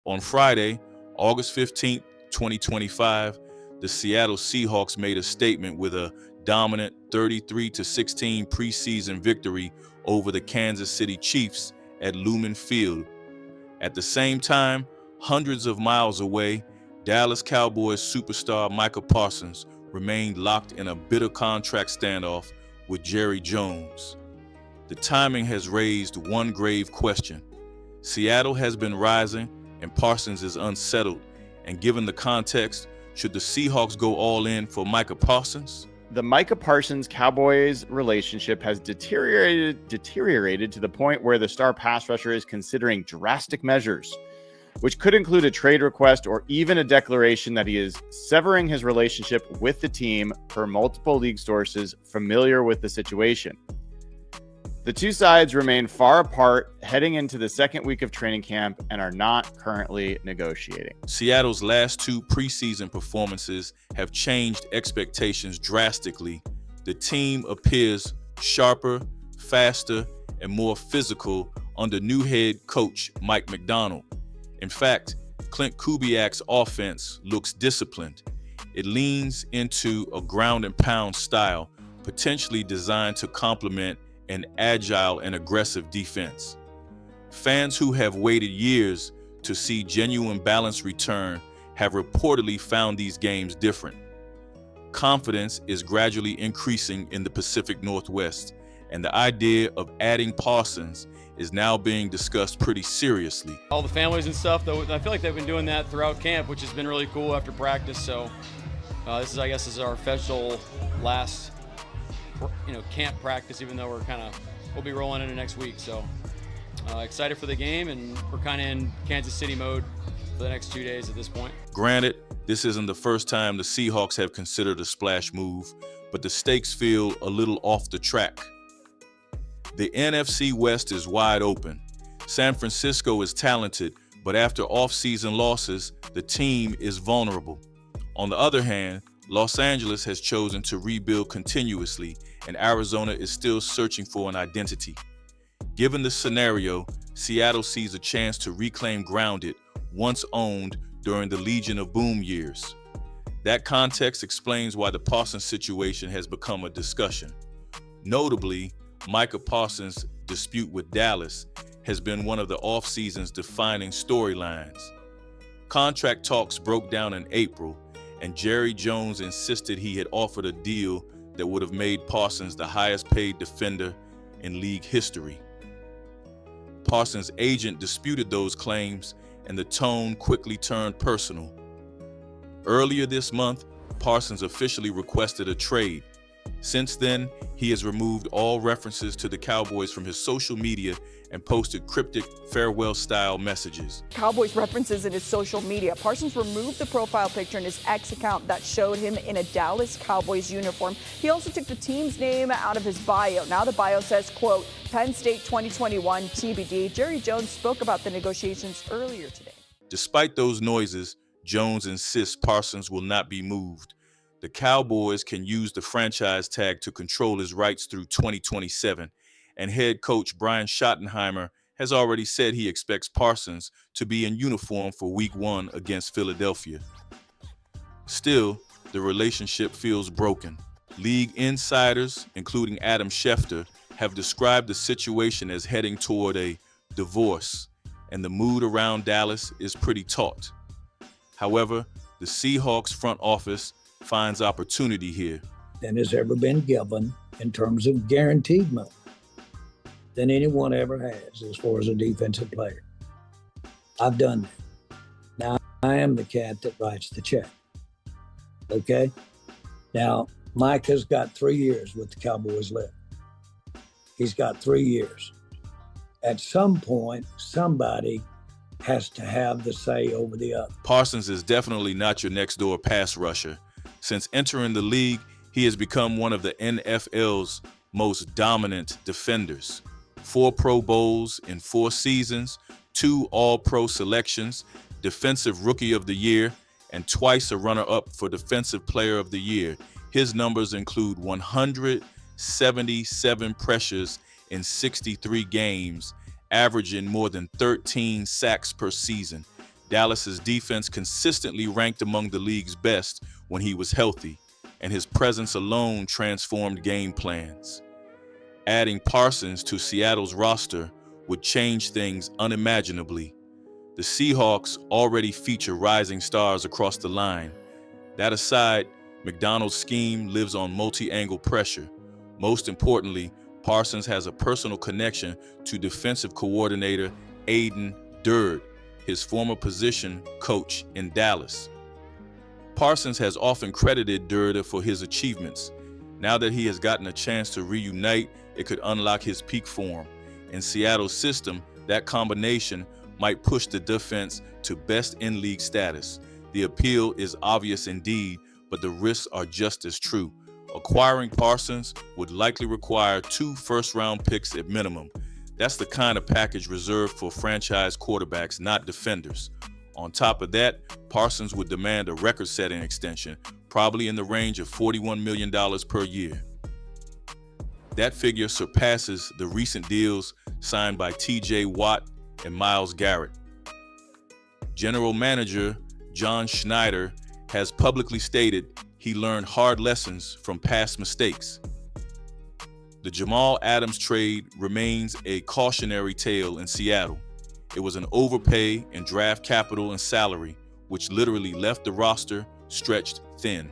On Friday, August 15th, 2025, the Seattle Seahawks made a statement with a dominant 33-16 preseason victory over the Kansas City Chiefs at Lumen Field. At the same time, hundreds of miles away, Dallas Cowboys superstar Micah Parsons remained locked in a bitter contract standoff with Jerry Jones. The timing has raised one grave question. Seattle has been rising, and Parsons is unsettled. And given the context, should the Seahawks go all in for Micah Parsons? The Micah Parsons-Cowboys relationship has deteriorated to the point where the star pass rusher is considering drastic measures, which could include a trade request or even a declaration that he is severing his relationship with the team, per multiple league sources familiar with the situation. The two sides remain far apart heading into the second week of training camp and are not currently negotiating. Seattle's last two preseason performances have changed expectations drastically. The team appears sharper, faster, and more physical under new head coach Mike Macdonald. In fact, Clint Kubiak's offense looks disciplined. It leans into a ground and pound style, potentially designed to complement an agile and aggressive defense. Fans who have waited years to see genuine balance return have reportedly found these games different. Confidence is gradually increasing in the Pacific Northwest, and the idea of adding Parsons is now being discussed pretty seriously. All the families and stuff, though, I feel like they've been doing that throughout camp, which has been really cool after practice. So this is, I guess, our official last camp practice, even though we'll be rolling into next week. So excited for the game, and we're kind of in Kansas City mode for the next 2 days at this point. Granted, this isn't the first time the Seahawks have considered a splash move, but the stakes feel a little off the track. The NFC West is wide open. San Francisco is talented, but after off-season losses, the team is vulnerable. On the other hand, Los Angeles has chosen to rebuild continuously, and Arizona is still searching for an identity. Given the scenario, Seattle sees a chance to reclaim ground it once owned during the Legion of Boom years. That context explains why the Parsons situation has become a discussion. Notably, Micah Parsons' dispute with Dallas has been one of the offseason's defining storylines. Contract talks broke down in April, and Jerry Jones insisted he had offered a deal that would have made Parsons the highest paid defender in league history. Parsons' agent disputed those claims, and the tone quickly turned personal. Earlier this month, Parsons officially requested a trade. Since then, he has removed all references to the Cowboys from his social media and posted cryptic farewell-style messages. Cowboys references in his social media. Parsons removed the profile picture in his X account that showed him in a Dallas Cowboys uniform. He also took the team's name out of his bio. Now the bio says, quote, Penn State 2021 TBD. Jerry Jones spoke about the negotiations earlier today. Despite those noises, Jones insists Parsons will not be moved. The Cowboys can use the franchise tag to control his rights through 2027, and head coach Brian Schottenheimer has already said he expects Parsons to be in uniform for Week 1 against Philadelphia. Still, the relationship feels broken. League insiders, including Adam Schefter, have described the situation as heading toward a divorce, and the mood around Dallas is pretty taut. However, the Seahawks front office finds opportunity here. Than has ever been given in terms of guaranteed money than anyone ever has as far as a defensive player. I've done that. Now, I am the cat that writes the check. Okay? Now, Micah's got 3 years with the Cowboys left. He's got 3 years. At some point, somebody has to have the say over the other. Parsons is definitely not your next-door pass rusher. Since entering the league, he has become one of the NFL's most dominant defenders. 4 Pro Bowls in 4 seasons, 2 All-Pro selections, Defensive Rookie of the Year, and twice a runner-up for Defensive Player of the Year. His numbers include 177 pressures in 63 games, averaging more than 13 sacks per season. Dallas's defense consistently ranked among the league's best when he was healthy, and his presence alone transformed game plans. Adding Parsons to Seattle's roster would change things unimaginably. The Seahawks already feature rising stars across the line. That aside, McDonald's scheme lives on multi-angle pressure. Most importantly, Parsons has a personal connection to defensive coordinator Aiden Durd, his former position coach in Dallas. Parsons has often credited Durd for his achievements. Now that he has gotten a chance to reunite, it could unlock his peak form. In Seattle's system, that combination might push the defense to best in-league status. The appeal is obvious indeed, but the risks are just as true. Acquiring Parsons would likely require 2 first-round picks at minimum. That's the kind of package reserved for franchise quarterbacks, not defenders. On top of that, Parsons would demand a record-setting extension, probably in the range of $41 million per year. That figure surpasses the recent deals signed by T.J. Watt and Myles Garrett. General Manager John Schneider has publicly stated he learned hard lessons from past mistakes. The Jamal Adams trade remains a cautionary tale in Seattle. It was an overpay in draft capital and salary, which literally left the roster stretched thin.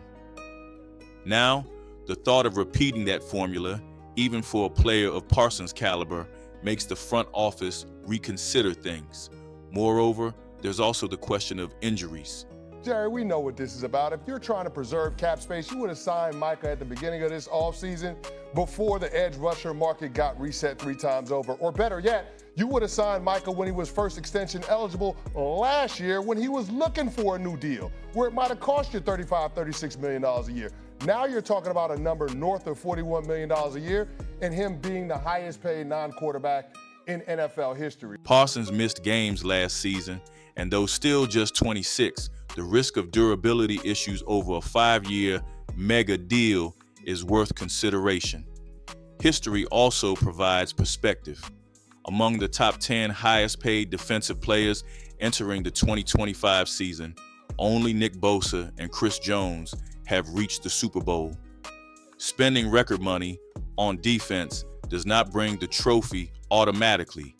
Now, the thought of repeating that formula, even for a player of Parsons' caliber, makes the front office reconsider things. Moreover, there's also the question of injuries. Jerry, we know what this is about. If you're trying to preserve cap space, you would have signed Micah at the beginning of this offseason before the edge rusher market got reset 3 times over. Or better yet, you would have signed Micah when he was first extension eligible last year when he was looking for a new deal, where it might have cost you $35, $36 million a year. Now you're talking about a number north of $41 million a year and him being the highest paid non-quarterback in NFL history. Parsons missed games last season, and though still just 26, the risk of durability issues over a 5-year mega deal is worth consideration. History also provides perspective. Among the top 10 highest paid defensive players entering the 2025 season, only Nick Bosa and Chris Jones have reached the Super Bowl. Spending record money on defense does not bring the trophy automatically.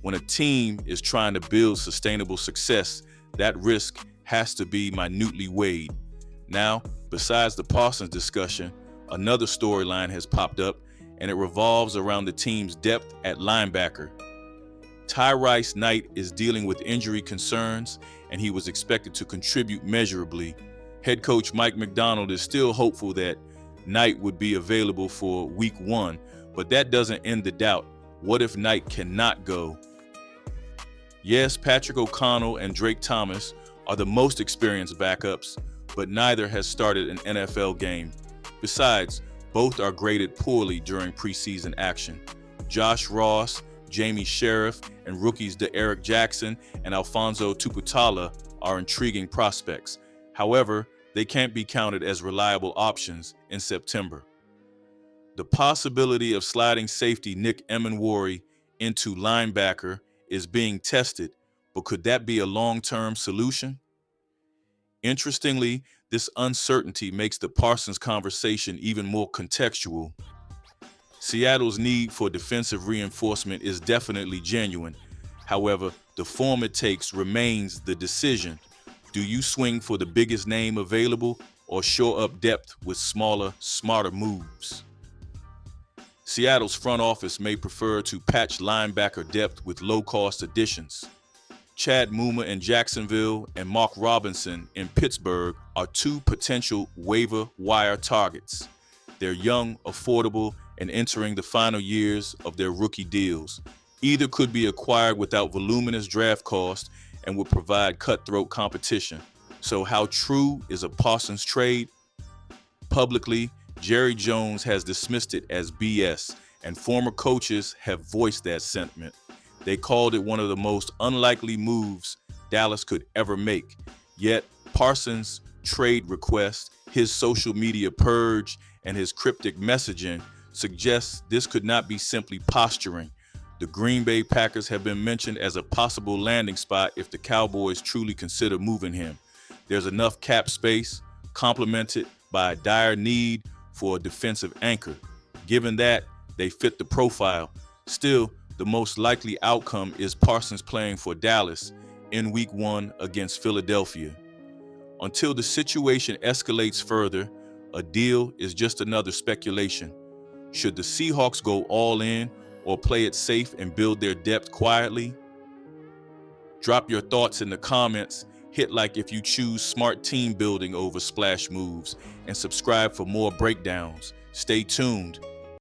When a team is trying to build sustainable success, that risk has to be minutely weighed. Now, besides the Parsons discussion, another storyline has popped up, and it revolves around the team's depth at linebacker. Tyrese Knight is dealing with injury concerns, and he was expected to contribute measurably. Head coach Mike Macdonald is still hopeful that Knight would be available for week 1, but that doesn't end the doubt. What if Knight cannot go? Yes, Patrick O'Connell and Drake Thomas are the most experienced backups, but neither has started an NFL game. Besides, both are graded poorly during preseason action. Josh Ross, Jamie Sheriff, and rookies DeEric Jackson and Alfonso Tuputala are intriguing prospects. However, they can't be counted as reliable options in September. The possibility of sliding safety Nick Emenwari into linebacker is being tested, but could that be a long-term solution? Interestingly, this uncertainty makes the Parsons conversation even more contextual. Seattle's need for defensive reinforcement is definitely genuine. However, the form it takes remains the decision. Do you swing for the biggest name available or shore up depth with smaller, smarter moves? Seattle's front office may prefer to patch linebacker depth with low-cost additions. Chad Muma in Jacksonville and Mark Robinson in Pittsburgh are 2 potential waiver wire targets. They're young, affordable, and entering the final years of their rookie deals. Either could be acquired without voluminous draft cost and would provide cutthroat competition. So how true is a Parsons trade? Publicly, Jerry Jones has dismissed it as BS, and former coaches have voiced that sentiment. They called it one of the most unlikely moves Dallas could ever make. Yet, Parsons' trade request, his social media purge, and his cryptic messaging suggests this could not be simply posturing. The Green Bay Packers have been mentioned as a possible landing spot if the Cowboys truly consider moving him. There's enough cap space, complemented by a dire need for a defensive anchor. Given that, they fit the profile. Still, the most likely outcome is Parsons playing for Dallas in Week 1 against Philadelphia. Until the situation escalates further, a deal is just another speculation. Should the Seahawks go all in or play it safe and build their depth quietly? Drop your thoughts in the comments, hit like if you choose smart team building over splash moves, and subscribe for more breakdowns. Stay tuned.